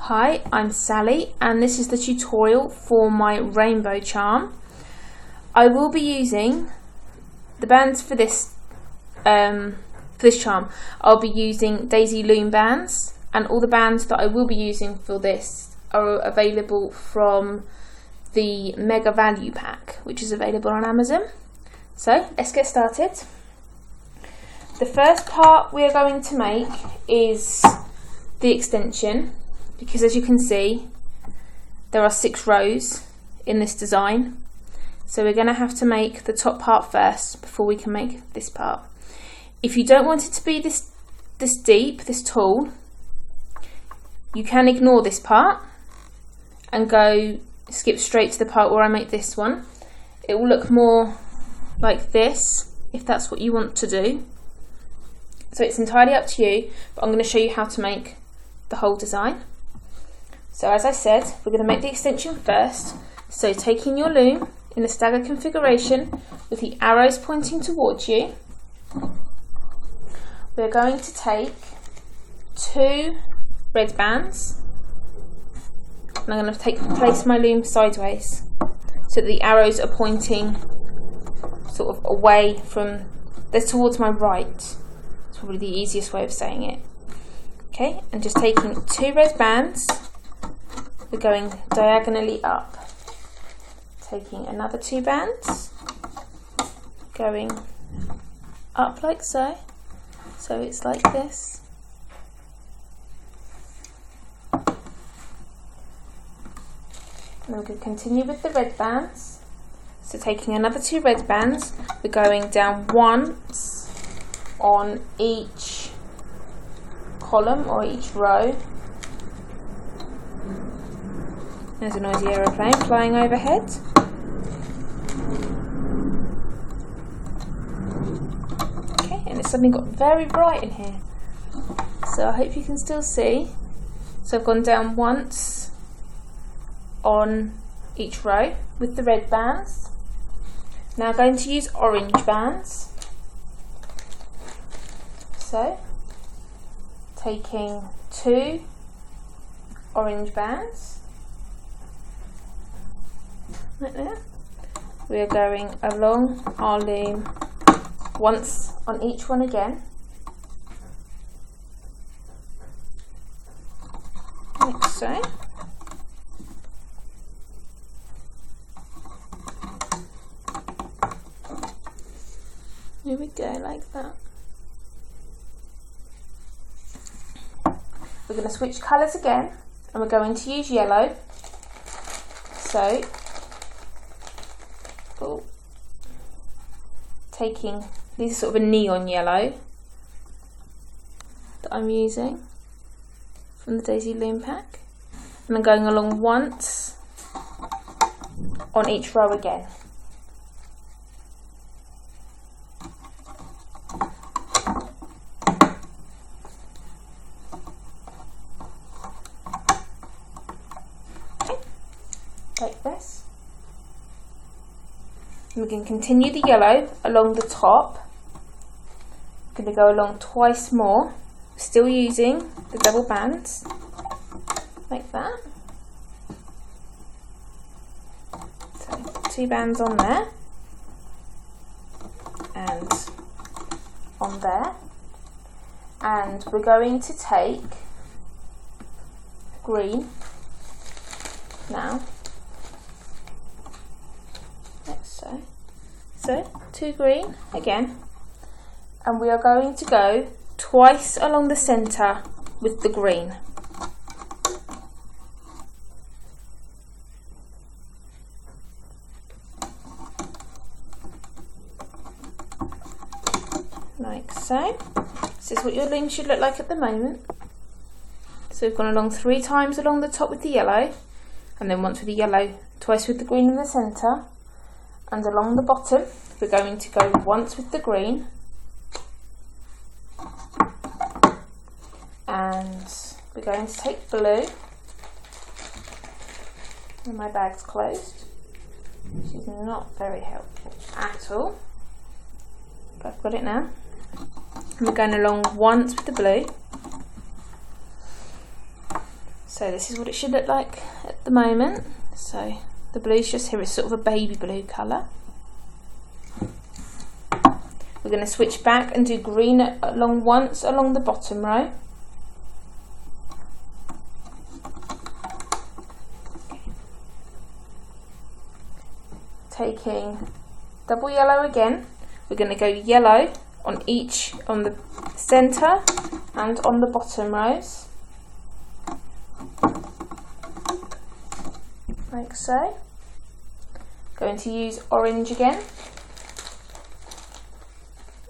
Hi, I'm Sally and this is the tutorial for my rainbow charm. I will be using the bands for this charm. I'll be using Daisy Loom bands, and all the bands that I will be using for this are available from the Mega Value Pack, which is available on Amazon. So let's get started. The first part we are going to make is the extension, because as you can see there are 6 rows in this design, so we're going to have to make the top part first before we can make this part. If you don't want it to be this deep, this tall, you can ignore this part and skip straight to the part where I make this one. It will look more like this if that's what you want to do. So it's entirely up to you, but I'm going to show you how to make the whole design. So as I said, we're going to make the extension first. So taking your loom in a stagger configuration with the arrows pointing towards you, we're going to take 2 red bands, and I'm going to place my loom sideways so that the arrows are pointing sort of away from, they're towards my right. It's probably the easiest way of saying it. Okay, and just taking 2 red bands, we're going diagonally up. Taking another 2 bands, going up like so. So it's like this. And then we're going to continue with the red bands. So taking another 2 red bands, we're going down once on each column or each row. There's a noisy aeroplane flying overhead. Okay, and it's suddenly got very bright in here, so I hope you can still see. So I've gone down once on each row with the red bands. Now I'm going to use orange bands. So taking 2 orange bands, like that, we are going along our loom once on each one again, like so. Here we go, like that. We're going to switch colours again, and we're going to use yellow. So, taking, these are sort of a neon yellow that I'm using from the Daisy Loom pack, and I'm going along once on each row again. Like this. And we can continue the yellow along the top. We're going to go along twice more, still using the double bands, like that. So 2 bands on there and on there, and we're going to take green now. So 2 green again, and we are going to go twice along the centre with the green. Like so. This is what your loom should look like at the moment. So we've gone along 3 times along the top with the yellow, and then once with the yellow, twice with the green in the centre. And along the bottom, we're going to go once with the green, and we're going to take blue, and my bag's closed, which is not very helpful at all, but I've got it now. And we're going along once with the blue, So this is what it should look like at the moment. So the blue's just here, it's sort of a baby blue colour. We're going to switch back and do green once along the bottom row. Taking double yellow again, we're going to go yellow on the centre and on the bottom rows, like so. Going to use orange again.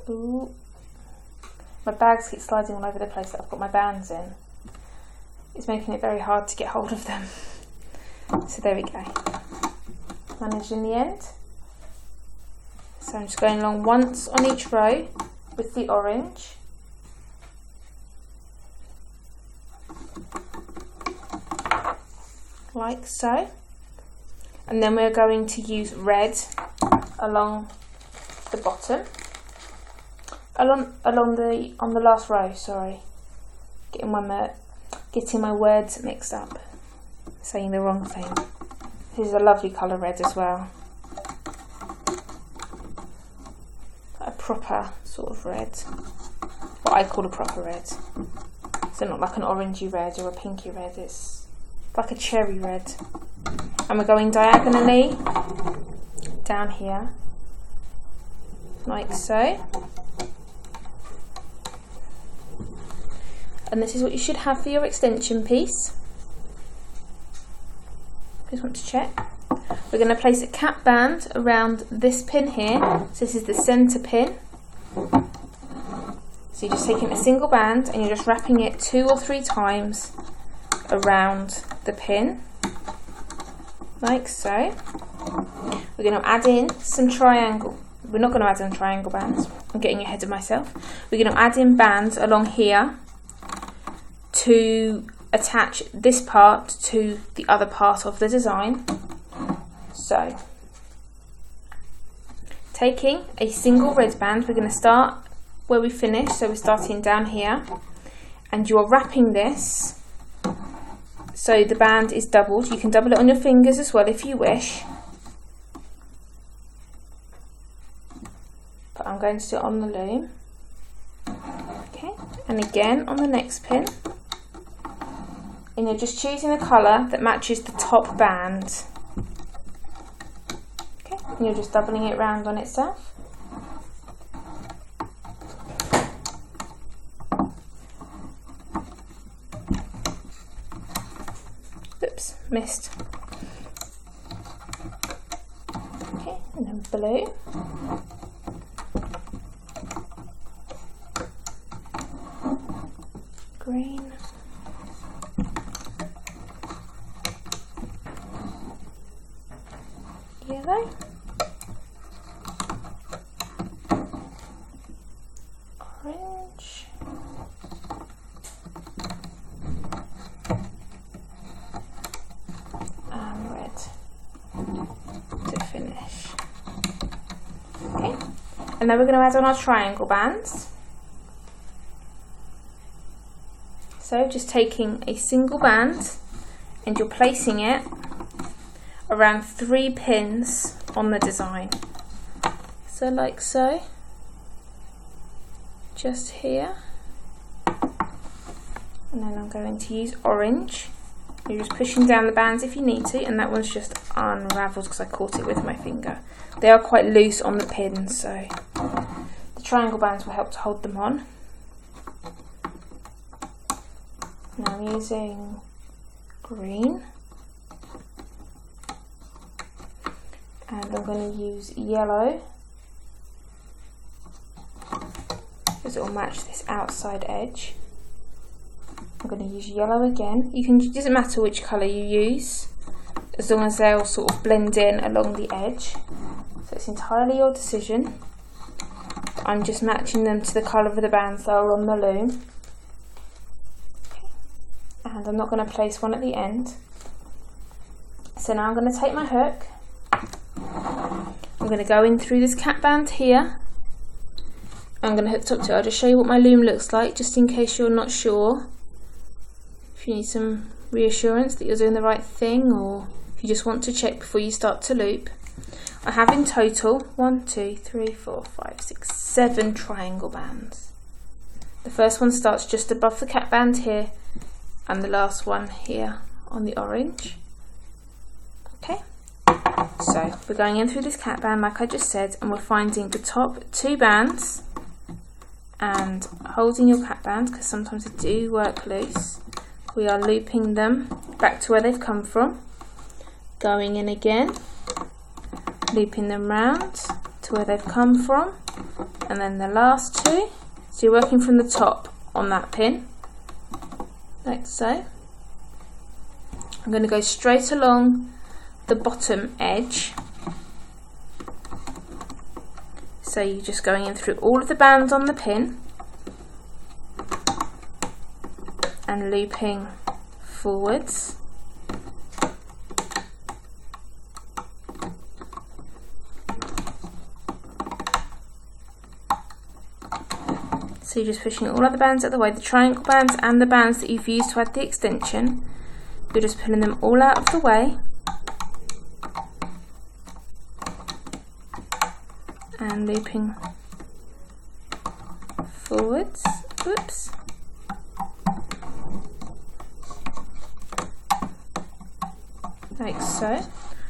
Ooh. My bags keep sliding all over the place that I've got my bands in. It's making it very hard to get hold of them. So there we go. Managed in the end. So I'm just going along once on each row with the orange. Like so. And then we're going to use red along the bottom. On the last row, sorry. Getting my words mixed up. Saying the wrong thing. This is a lovely colour red as well. A proper sort of red. What I call a proper red. So not like an orangey red or a pinky red, it's like a cherry red. And we're going diagonally down here. Like so. And this is what you should have for your extension piece. Just want to check. We're going to place a cap band around this pin here. So this is the centre pin. So you're just taking a single band and you're just wrapping it 2 or 3 times around the pin. Like so. We're going to add in some triangle. We're not going to add in triangle bands. I'm getting ahead of myself. We're going to add in bands along here to attach this part to the other part of the design. So, taking a single red band, we're going to start where we finished, so we're starting down here, and you're wrapping this so the band is doubled. You can double it on your fingers as well if you wish, but I'm going to do it on the loom. Okay, and again on the next pin. And you're just choosing a colour that matches the top band. Okay, and you're just doubling it round on itself. Oops, missed. Okay, and then blue. Green. Yellow, orange, and red to finish. Okay, and then we're going to add on our triangle bands. So just taking a single band and you're placing it around 3 pins on the design. So like so, just here. And then I'm going to use orange. You're just pushing down the bands if you need to, and that one's just unravelled because I caught it with my finger. They are quite loose on the pins, so the triangle bands will help to hold them on. Now I'm using green. And I'm going to use yellow because it will match this outside edge. I'm going to use yellow again. It doesn't matter which colour you use, as long as they'll sort of blend in along the edge. So it's entirely your decision. I'm just matching them to the colour of the bands that are on the loom. Okay. And I'm not going to place one at the end. So now I'm going to take my hook. I'm going to go in through this cap band here. I'm going to hook up to it. I'll just show you what my loom looks like, just in case you're not sure. If you need some reassurance that you're doing the right thing, or if you just want to check before you start to loop. I have in total 1, 2, 3, 4, 5, 6, 7 triangle bands. The first one starts just above the cap band here, and the last one here on the orange. Okay, so we're going in through this cap band like I just said, and we're finding the top 2 bands and holding your cap band, because sometimes they do work loose. We are looping them back to where they've come from, going in again, looping them round to where they've come from, and then the last 2. So you're working from the top on that pin, like so. I'm going to go straight along the bottom edge. So you're just going in through all of the bands on the pin and looping forwards. So you're just pushing all other bands out of the way, the triangle bands and the bands that you've used to add the extension. You're just pulling them all out of the way and looping forwards. Whoops. Like so. I'm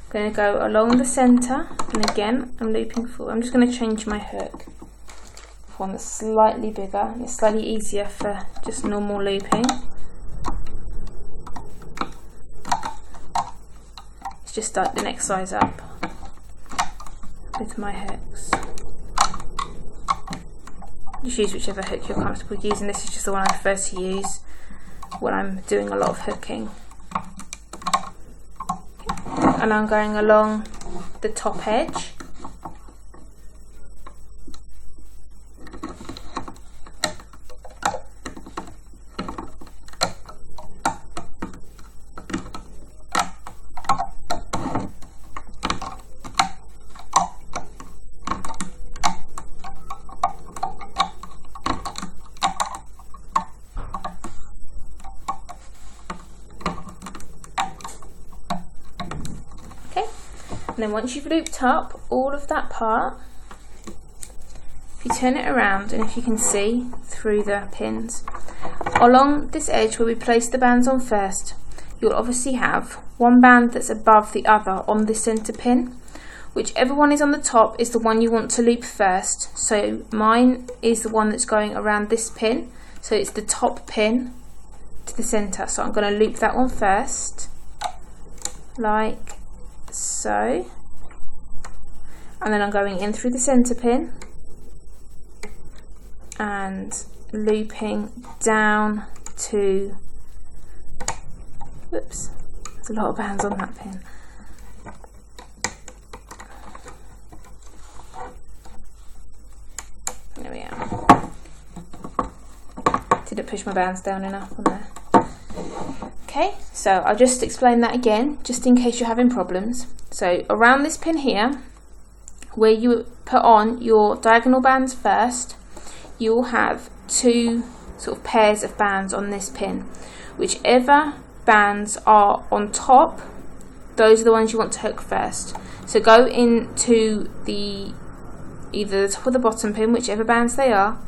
going to go along the centre, and again I'm looping forward. I'm just going to change my hook for one that's slightly bigger. It's slightly easier for just normal looping. Let's just start the next size up with my hooks. Just use whichever hook you're comfortable using. This is just the one I prefer to use when I'm doing a lot of hooking. And I'm going along the top edge. And then once you've looped up all of that part, if you turn it around, and if you can see through the pins, along this edge where we place the bands on first, you'll obviously have one band that's above the other on the centre pin. Whichever one is on the top is the one you want to loop first. So mine is the one that's going around this pin, so it's the top pin to the centre. So I'm going to loop that one first, like so, and then I'm going in through the centre pin and looping down to, whoops, there's a lot of bands on that pin. There we are. Didn't push my bands down enough on there. Okay, so I'll just explain that again, just in case you're having problems. So around this pin here, where you put on your diagonal bands first, you will have 2 sort of pairs of bands on this pin. Whichever bands are on top, those are the ones you want to hook first. So go into either the top or the bottom pin, whichever bands they are,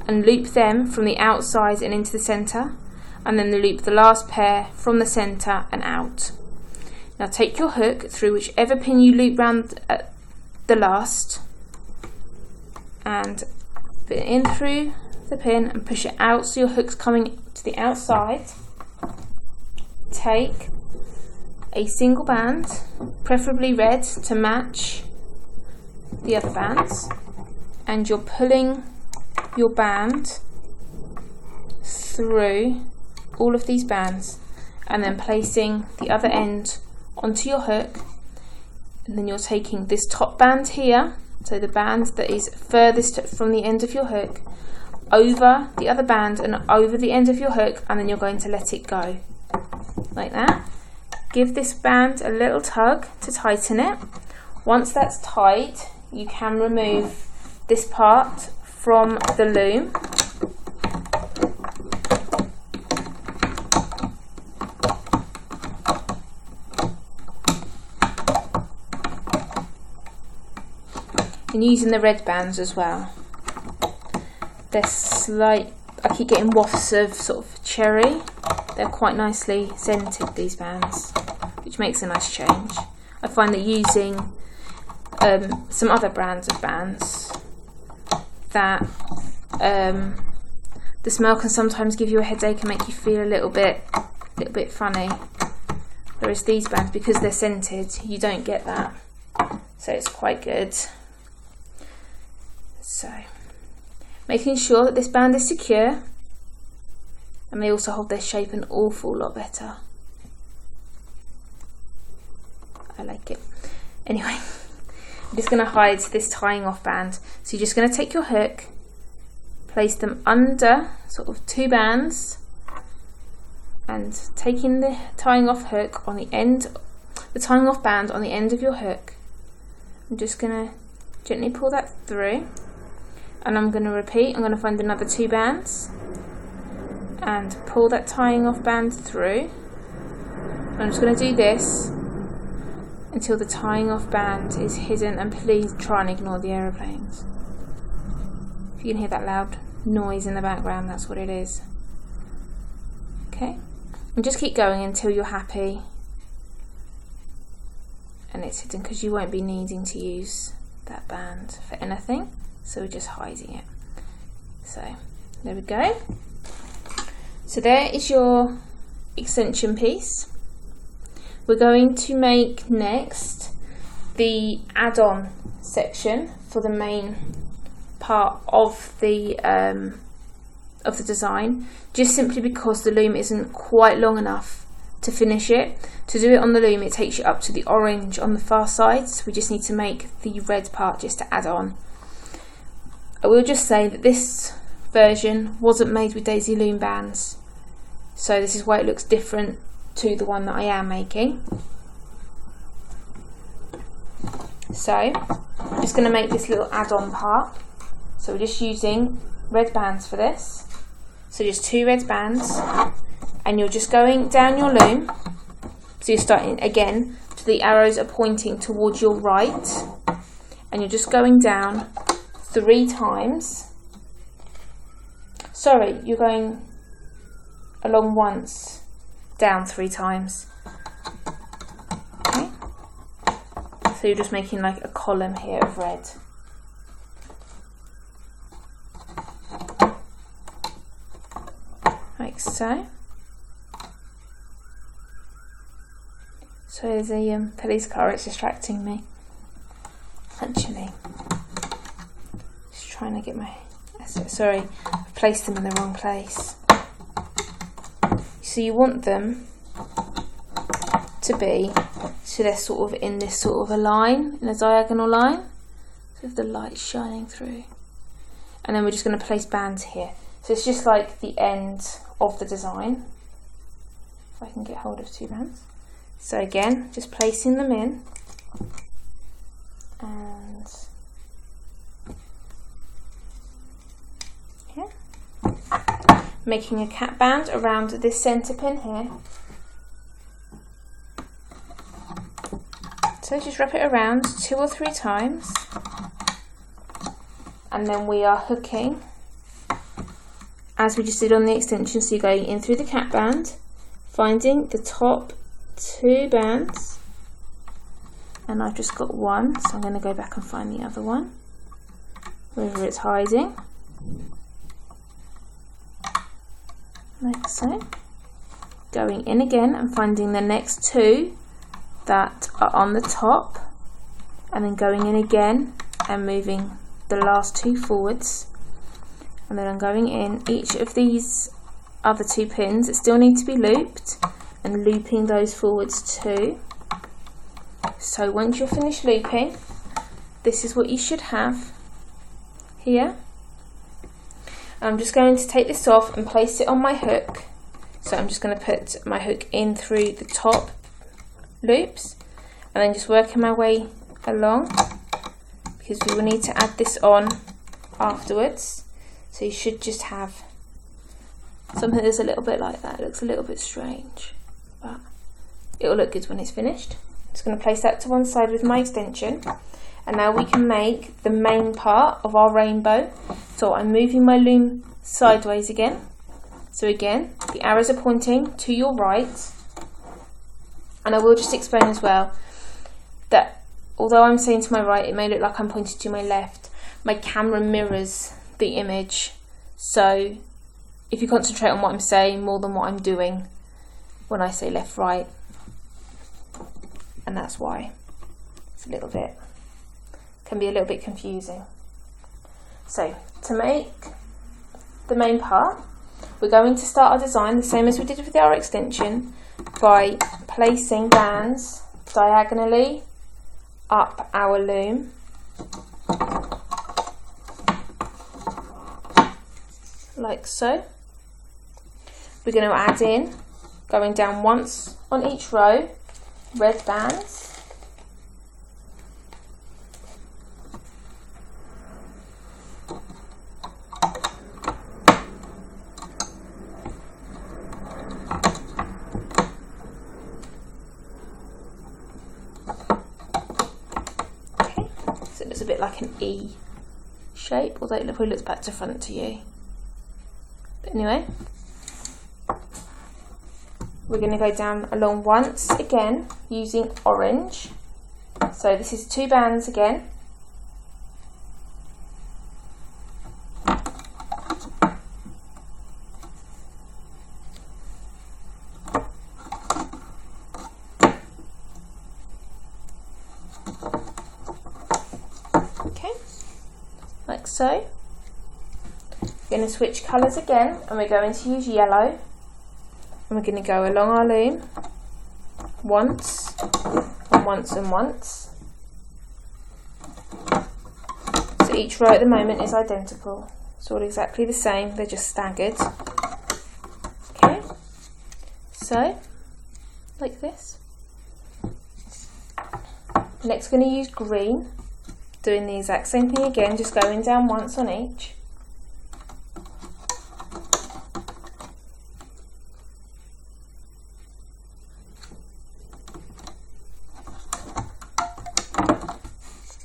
and loop them from the outside and into the centre. And then loop the last pair from the centre and out. Now take your hook through whichever pin you loop round at the last and put it in through the pin and push it out so your hook's coming to the outside. Take a single band, preferably red to match the other bands, and you're pulling your band through all of these bands and then placing the other end onto your hook, and then you're taking this top band here, so the band that is furthest from the end of your hook, over the other band and over the end of your hook, and then you're going to let it go like that. Give this band a little tug to tighten it. Once that's tight, you can remove this part from the loom. And using the red bands as well. They're slight, I keep getting wafts of sort of cherry. They're quite nicely scented, these bands, which makes a nice change. I find that using some other brands of bands, that the smell can sometimes give you a headache and make you feel a little bit funny. Whereas these bands, because they're scented, you don't get that. So it's quite good. So, making sure that this band is secure, and they also hold their shape an awful lot better. I like it. Anyway, I'm just going to hide this tying off band. So you're just going to take your hook, place them under sort of two bands, and taking the tying off hook on the end, the tying off band on the end of your hook, I'm just going to gently pull that through, and I'm going to repeat. I'm going to find another two bands and pull that tying off band through. I'm just going to do this until the tying off band is hidden, and please try and ignore the aeroplanes. If you can hear that loud noise in the background, that's what it is. Okay, and just keep going until you're happy and it's hidden, because you won't be needing to use that band for anything, so we're just hiding it. So there we go. So there is your extension piece. We're going to make next the add-on section for the main part of the design, just simply because the loom isn't quite long enough to finish it. To do it on the loom, it takes you up to the orange on the far side, so we just need to make the red part just to add on. I will just say that this version wasn't made with daisy loom bands, so this is why it looks different to the one that I am making. So I'm just going to make this little add-on part. So we're just using red bands for this. So just two red bands, and you're just going down your loom. So you're starting again, so the arrows are pointing towards your right, and you're just going down 3 times. Sorry, you're going along once, down 3 times. Okay, so you're just making like a column here of red. Like so. So there's a police car, it's distracting me. Actually, just trying to get my, sorry, I've placed them in the wrong place. So you want them to be, so they're sort of in this sort of a line, in a diagonal line, so with the light shining through. And then we're just going to place bands here. So it's just like the end of the design. If I can get hold of 2 bands. So again, just placing them in, and here, making a cap band around this centre pin here. So just wrap it around 2 or 3 times, and then we are hooking as we just did on the extension. So you're going in through the cap band, finding the top 2 bands, and I've just got 1, so I'm going to go back and find the other one, wherever it's hiding, like so. Going in again and finding the next 2 that are on the top, and then going in again and moving the last 2 forwards, and then I'm going in each of these other 2 pins that still need to be looped, and looping those forwards too. So once you're finished looping, this is what you should have here. I'm just going to take this off and place it on my hook. So I'm just going to put my hook in through the top loops, and then just working my way along, because we will need to add this on afterwards. So you should just have something that's a little bit like that. It looks a little bit strange, but it will look good when it's finished. I'm just going to place that to one side with my extension, And now we can make the main part of our rainbow. So I'm moving my loom sideways again. So again, the arrows are pointing to your right. And I will just explain as well that although I'm saying to my right, it may look like I'm pointing to my left. My camera mirrors the image. So if you concentrate on what I'm saying more than what I'm doing when I say left, right. And that's why it's can be a little bit confusing. So to make the main part, we're going to start our design the same as we did with our extension by placing bands diagonally up our loom. Like so. We're going to add in, going down once on each row, red bands. Okay, so it looks a bit like an E shape, although it probably looks back to front to you. But anyway, we're going to go down along once again using orange. So this is 2 bands again. Okay, like so. We're going to switch colours again and we're going to use yellow. And we're going to go along our loom once and once and once. So each row at the moment is identical. It's all exactly the same, they're just staggered. Okay, so like this. Next we're going to use green, doing the exact same thing again, just going down once on each.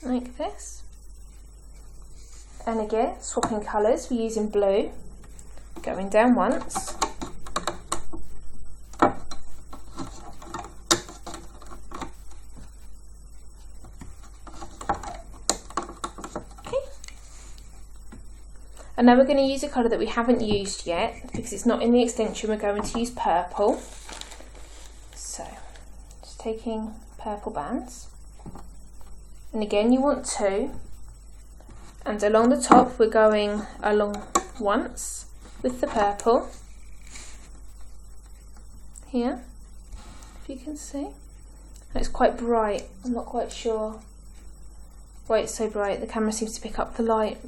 Like this. And again, swapping colours, we're using blue, going down once. Okay. And now we're going to use a colour that we haven't used yet, because it's not in the extension. We're going to use purple. So, just taking purple bands. And again, you want 2, and along the top we're going along once with the purple here, if you can see. And it's quite bright, I'm not quite sure why it's so bright. The camera seems to pick up the light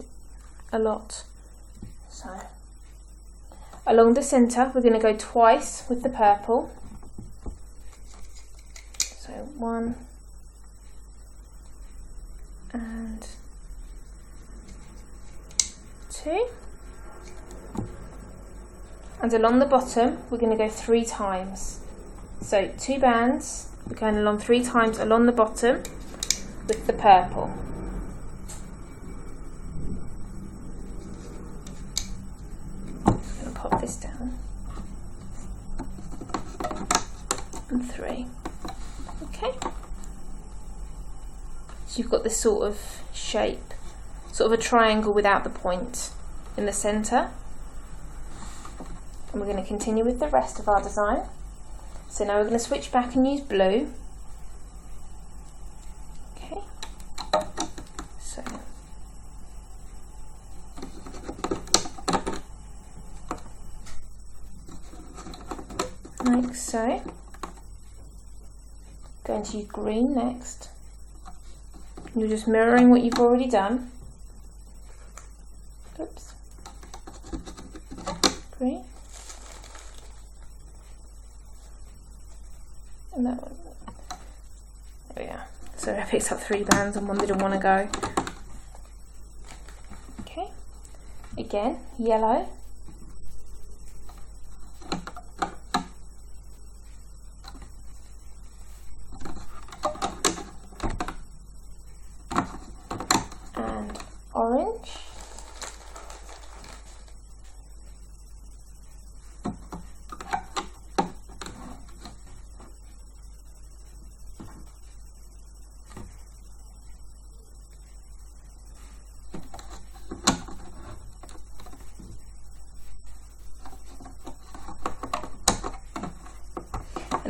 a lot. So along the centre we're going to go twice with the purple. So 1 and 2, and along the bottom we're going to go 3 times. So 2 bands, we're going along 3 times along the bottom with the purple. I'm going to pop this down, and 3. Okay. So you've got this sort of shape, sort of a triangle without the point in the centre. And we're going to continue with the rest of our design. So now we're going to switch back and use blue. Okay. So like so. Going to use green next. You're just mirroring what you've already done. Oops. Green. And that one. There we go. So I picked up 3 bands and one didn't want to go. Okay. Again, yellow.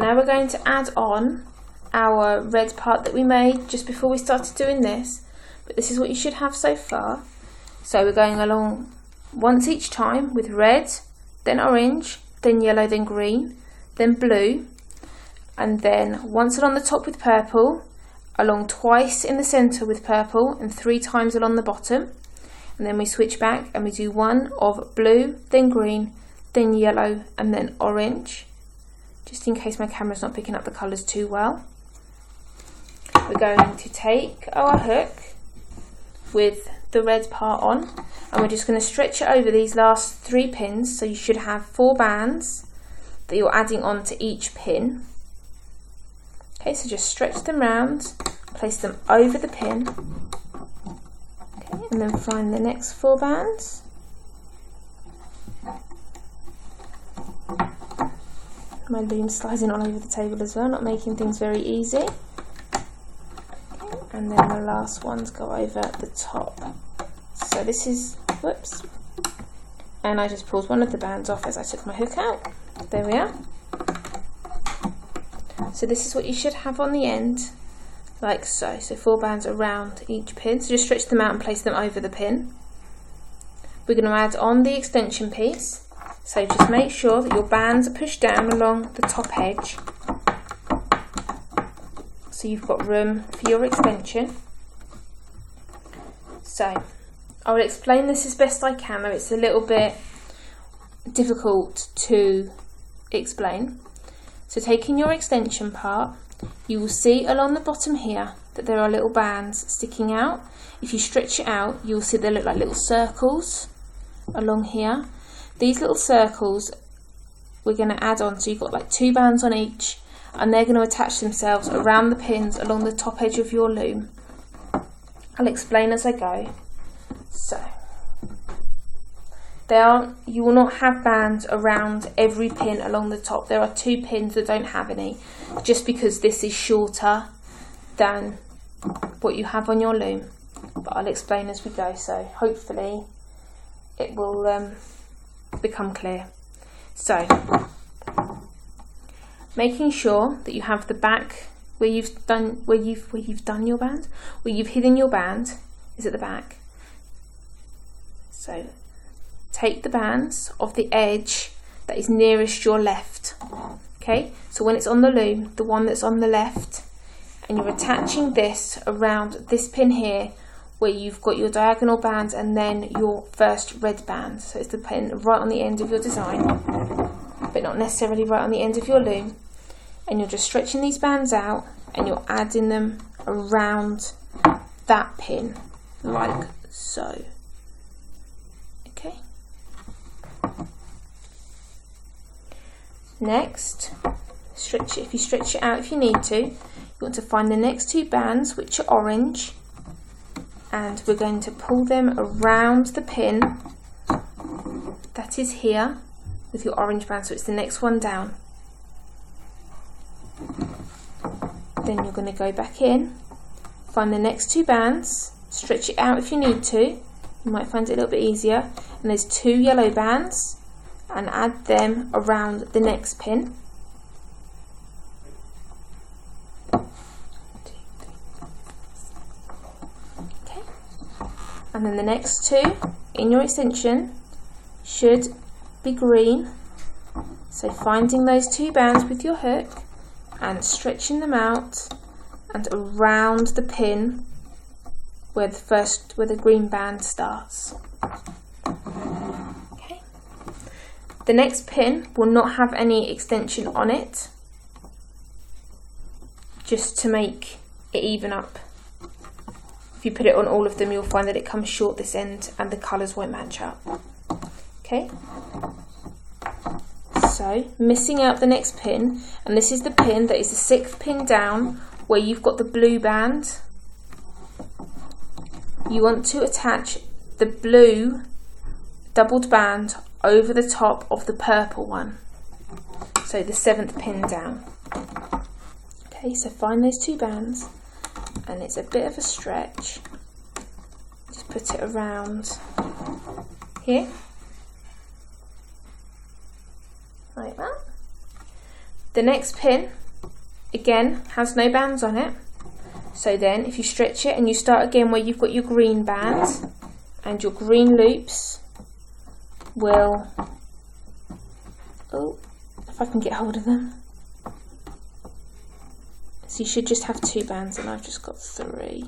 now we're going to add on our red part that we made just before we started doing this, but this is what you should have so far. So we're going along once each time with red, then orange, then yellow, then green, then blue, and then once along the top with purple, along twice in the centre with purple, and 3 times along the bottom, and then we switch back and we do one of blue, then green, then yellow, and then orange, just in case my camera's not picking up the colours too well. We're going to take our hook with the red part on, and we're just going to stretch it over these last 3 pins, so you should have 4 bands that you're adding on to each pin. Okay, so just stretch them round, place them over the pin, okay, and then find the next 4 bands. My loom's sliding all over the table as well, not making things very easy. Okay, and then the last ones go over the top. So this is, whoops, and I just pulled one of the bands off as I took my hook out. There we are. So this is what you should have on the end, like so. So 4 bands around each pin. So just stretch them out and place them over the pin. We're going to add on the extension piece. So just make sure that your bands are pushed down along the top edge, so you've got room for your extension. So I will explain this as best I can, though it's a little bit difficult to explain. So taking your extension part, you will see along the bottom here that there are little bands sticking out. If you stretch it out, you'll see they look like little circles along here. These little circles we're going to add on, so you've got like 2 bands on each, and they're going to attach themselves around the pins along the top edge of your loom. I'll explain as I go. So you will not have bands around every pin along the top. There are 2 pins that don't have any, just because this is shorter than what you have on your loom. But I'll explain as we go, so hopefully it will become clear. So making sure that you have the back where you've hidden your band is at the back. So take the bands of the edge that is nearest your left. Okay, so when it's on the loom, the one that's on the left, and you're attaching this around this pin here where you've got your diagonal bands and then your first red band. So it's the pin right on the end of your design, but not necessarily right on the end of your loom. And you're just stretching these bands out and you're adding them around that pin, like so. Okay. Next, stretch it. If you stretch it out if you need to, you want to find the next 2 bands, which are orange, and we're going to pull them around the pin that is here with your orange band, so it's the next one down. Then you're going to go back in, find the next 2 bands, stretch it out if you need to, you might find it a little bit easier, and there's 2 yellow bands, and add them around the next pin. Okay, and then the next 2 in your extension should be green, so finding those 2 bands with your hook and stretching them out and around the pin where the green band starts. Okay. The next pin will not have any extension on it, just to make it even up. If you put it on all of them, you'll find that it comes short this end and the colours won't match up. Okay. So, missing out the next pin, and this is the pin that is the 6th pin down where you've got the blue band. You want to attach the blue doubled band over the top of the purple one, so the 7th pin down. Okay, so find those 2 bands, and it's a bit of a stretch. Just put it around here. Like that. The next pin, again, has no bands on it. So then if you stretch it and you start again where you've got your green bands and your green loops will, oh, if I can get hold of them. So you should just have 2 bands and I've just got 3.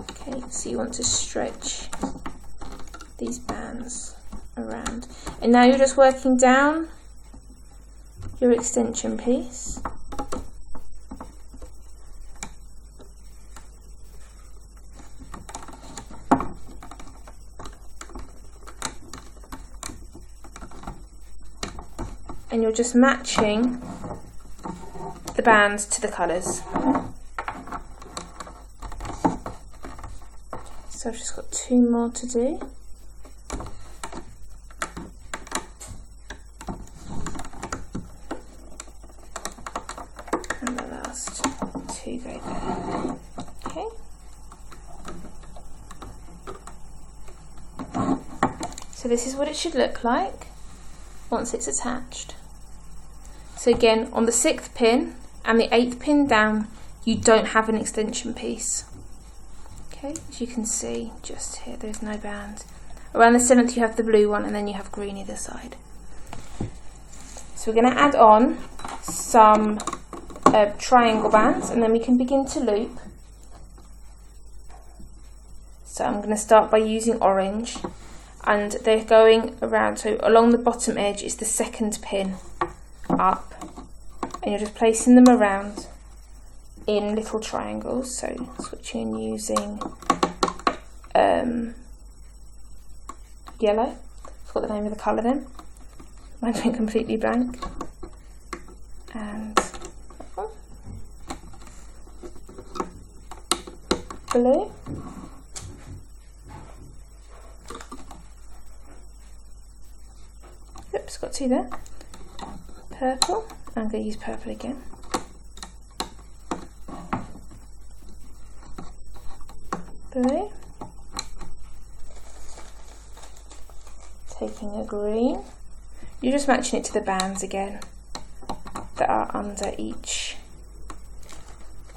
Okay, so you want to stretch these bands around. And now you're just working down your extension piece. And you're just matching the bands to the colours. So I've just got 2 more to do. And the last 2 go there. Okay. So this is what it should look like once it's attached. So again, on the 6th pin and the 8th pin down, you don't have an extension piece. Okay, as you can see just here, there's no band. Around the 7th you have the blue one and then you have green either side. So we're going to add on some triangle bands and then we can begin to loop. So I'm going to start by using orange and they're going around, so along the bottom edge is the 2nd pin up and you're just placing them around in little triangles. So switching and using yellow, forgot the name of the colour then, mine's been completely blank, and blue, oops, got 2 there, purple, I'm going to use purple again, blue, taking a green, you're just matching it to the bands again that are under each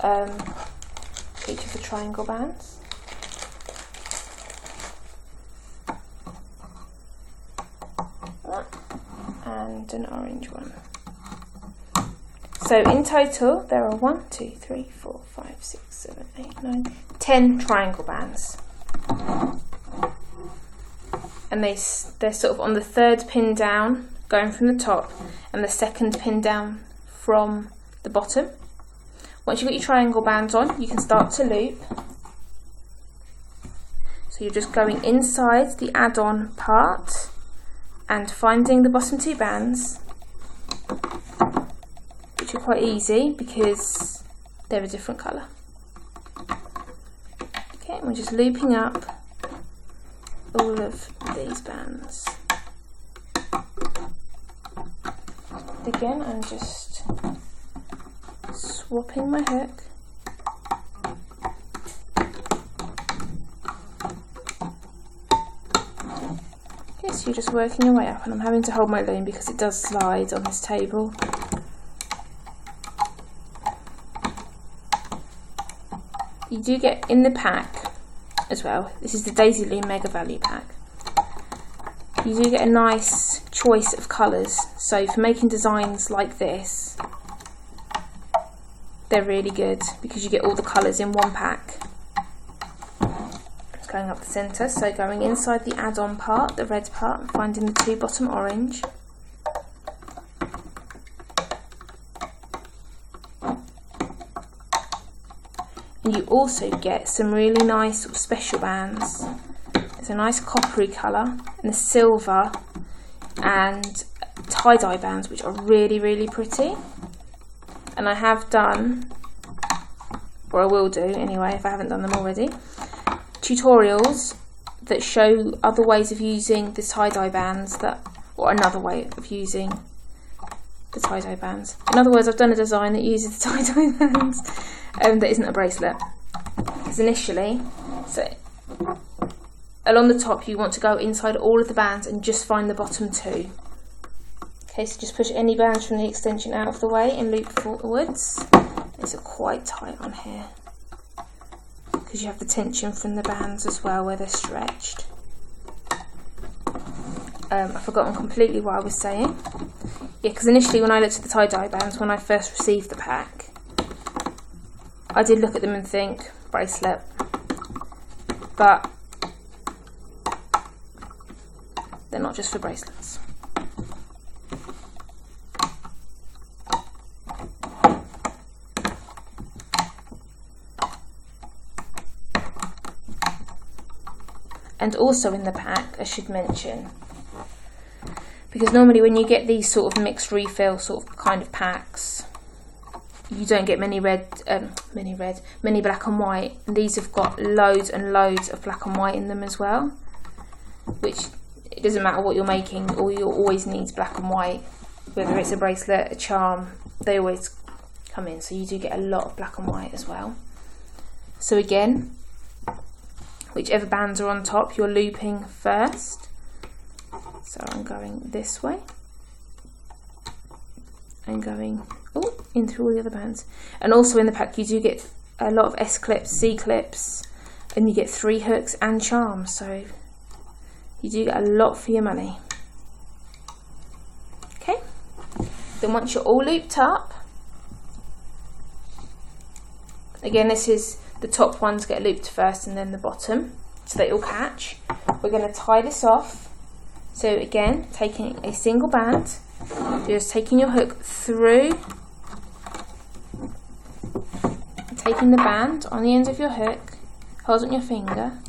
of the triangle bands. And an orange one. So in total there are 1, 2, 3, 4, 5, 6, 7, 8, 9, 10 triangle bands. And they're sort of on the 3rd pin down, going from the top, and the 2nd pin down from the bottom. Once you've got your triangle bands on, you can start to loop. So you're just going inside the add-on part and finding the bottom 2 bands, which are quite easy because they're a different colour. Okay, and we're just looping up all of these bands. Again, I'm just swapping my hook. Okay, so you're just working your way up, and I'm having to hold my loom because it does slide on this table. You do get in the pack as well, this is the Daisy Loom Mega Value Pack, you do get a nice choice of colours, so for making designs like this they're really good because you get all the colours in one pack. It's going up the centre, so going inside the add-on part, the red part, and finding the 2 bottom orange. And you also get some really nice sort of special bands. There's a nice coppery colour and a silver and tie-dye bands which are really, really pretty. And I have done, or I will do anyway if I haven't done them already, tutorials that show other ways of using the tie-dye bands, or another way of using the tie-dye bands. In other words, I've done a design that uses the tie-dye bands that isn't a bracelet. Because initially, so along the top you want to go inside all of the bands and just find the bottom 2. Okay, so just push any bands from the extension out of the way and loop forwards. These are quite tight on here because you have the tension from the bands as well where they're stretched. I've forgotten completely what I was saying. Yeah, because initially when I looked at the tie-dye bands, when I first received the pack, I did look at them and think, bracelet. But they're not just for bracelets. And also in the pack, I should mention, because normally when you get these sort of mixed refill sort of kind of packs, you don't get many black and white. And these have got loads and loads of black and white in them as well, which it doesn't matter what you're making, or you always needs black and white, whether it's a bracelet, a charm, they always come in. So you do get a lot of black and white as well. So again, whichever bands are on top, you're looping first. So I'm going this way and going in through all the other bands. And also in the pack you do get a lot of S clips, C clips, and you get 3 hooks and charms, so you do get a lot for your money. Okay, then once you're all looped up, again this is the top ones get looped first and then the bottom, so they all catch. We're going to tie this off. So again, taking a single band, just taking your hook through, taking the band on the end of your hook, hold on your finger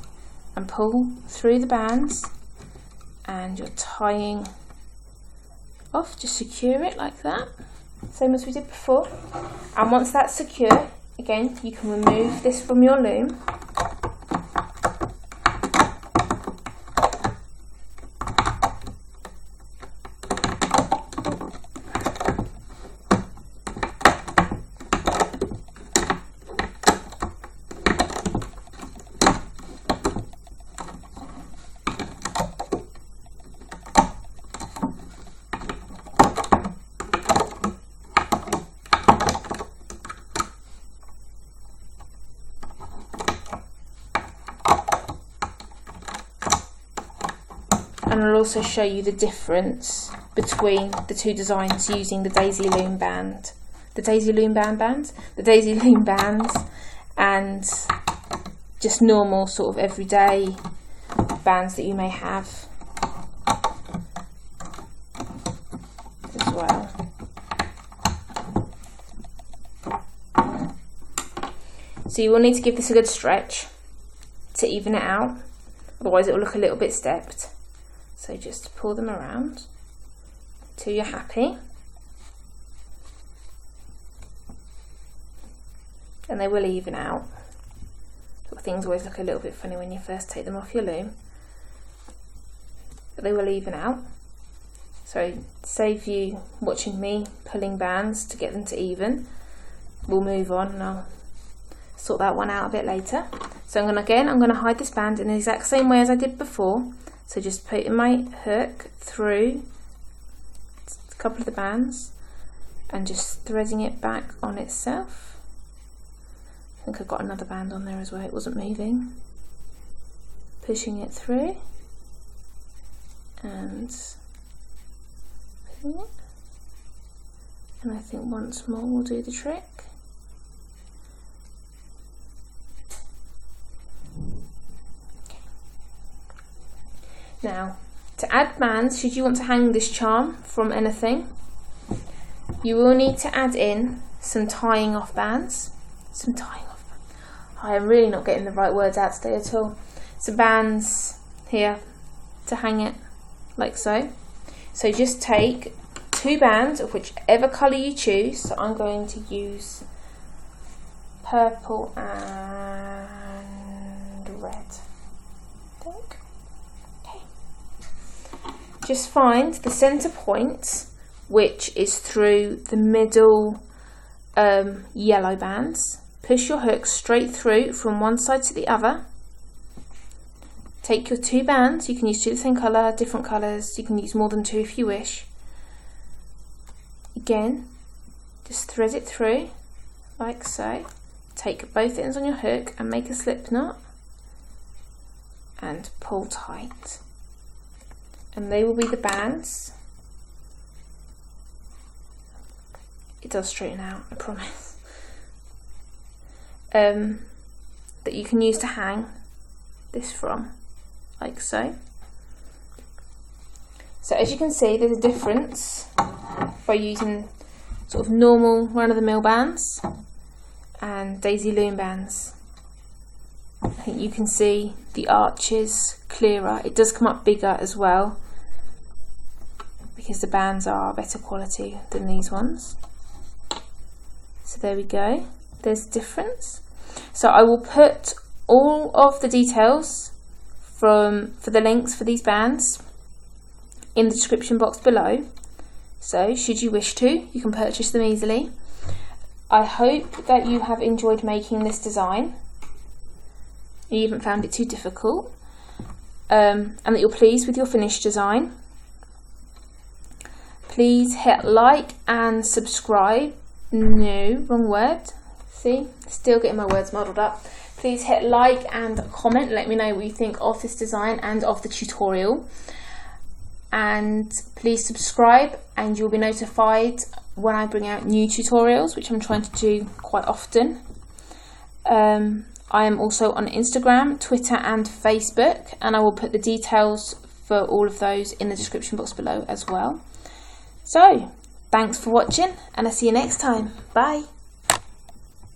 and pull through the bands, and you're tying off, just secure it like that, same as we did before. And once that's secure, again, you can remove this from your loom. And I'll also show you the difference between the two designs using the Daisy Loom band. The Daisy Loom bands and just normal sort of everyday bands that you may have as well. So you will need to give this a good stretch to even it out, otherwise it will look a little bit stepped. So just pull them around till you're happy, and they will even out. Things always look a little bit funny when you first take them off your loom, but they will even out. So save you watching me pulling bands to get them to even. We'll move on and I'll sort that one out a bit later. So I'm going to hide this band in the exact same way as I did before. So just putting my hook through a couple of the bands and just threading it back on itself. I think I've got another band on there as well, it wasn't moving. Pushing it through and putting it. And I think once more will do the trick. Now, to add bands, should you want to hang this charm from anything, you will need to add in some tying off bands. I am really not getting the right words out today at all. Some bands here to hang it, like so. So just take 2 bands of whichever colour you choose. So I'm going to use purple and red, I think. Just find the centre point, which is through the middle yellow bands. Push your hook straight through from one side to the other. Take your 2 bands, you can use 2 the same colour, different colours, you can use more than 2 if you wish. Again, just thread it through like so. Take both ends on your hook and make a slip knot and pull tight. And they will be the bands. It does straighten out, I promise. That you can use to hang this from, like so. So as you can see, there's a difference by using sort of normal run-of-the-mill bands and daisy loom bands. I think you can see the arches clearer. It does come up bigger as well because the bands are better quality than these ones. So there we go, there's a difference. So I will put all of the details for the links for these bands in the description box below. So should you wish to, you can purchase them easily. I hope that you have enjoyed making this design. You haven't found it too difficult. And that you're pleased with your finished design. Please hit like and subscribe. No, wrong word. See, still getting my words muddled up. Please hit like and comment. Let me know what you think of this design and of the tutorial. And please subscribe and you'll be notified when I bring out new tutorials, which I'm trying to do quite often. I am also on Instagram, Twitter and Facebook, and I will put the details for all of those in the description box below as well. So, thanks for watching and I'll see you next time. Bye.